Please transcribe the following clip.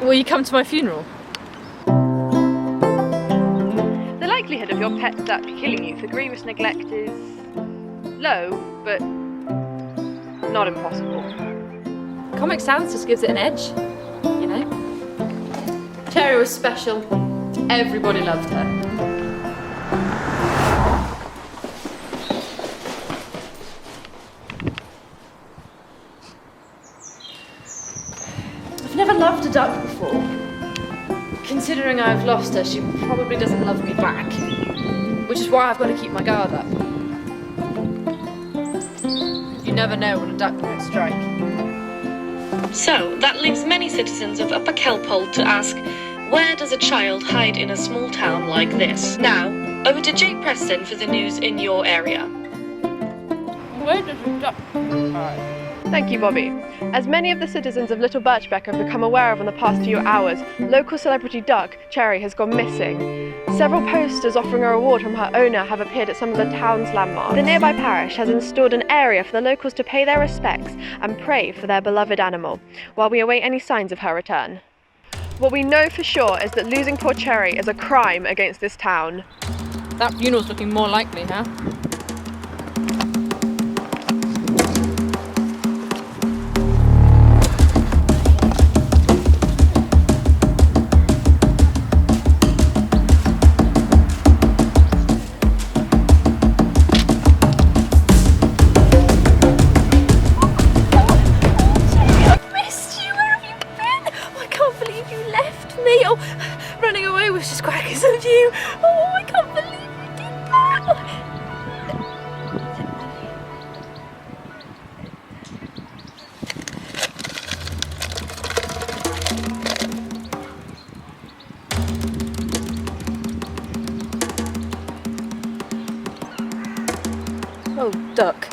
Will you come to my funeral? The likelihood of your pet duck killing you for grievous neglect is low, but not impossible. Comic Sans just gives it an edge, you know? Cherry was special. Everybody loved her. I've never loved a duck before. Considering I've lost her, she probably doesn't love me back. Which is why I've got to keep my guard up. You never know when a duck might strike. So, that leaves many citizens of Upper Kelpole to ask, where does a child hide in a small town like this? Now, over to Jake Preston for the news in your area. Where does a duck hide? Thank you, Bobby. As many of the citizens of Little Birchbeck have become aware of in the past few hours, local celebrity duck, Cherry, has gone missing. Several posters offering a reward from her owner have appeared at some of the town's landmarks. The nearby parish has installed an area for the locals to pay their respects and pray for their beloved animal, while we await any signs of her return. What we know for sure is that losing poor Cherry is a crime against this town. That funeral's looking more likely, huh? Running away was just crackers of you. Oh, I can't believe you did that. Oh, duck.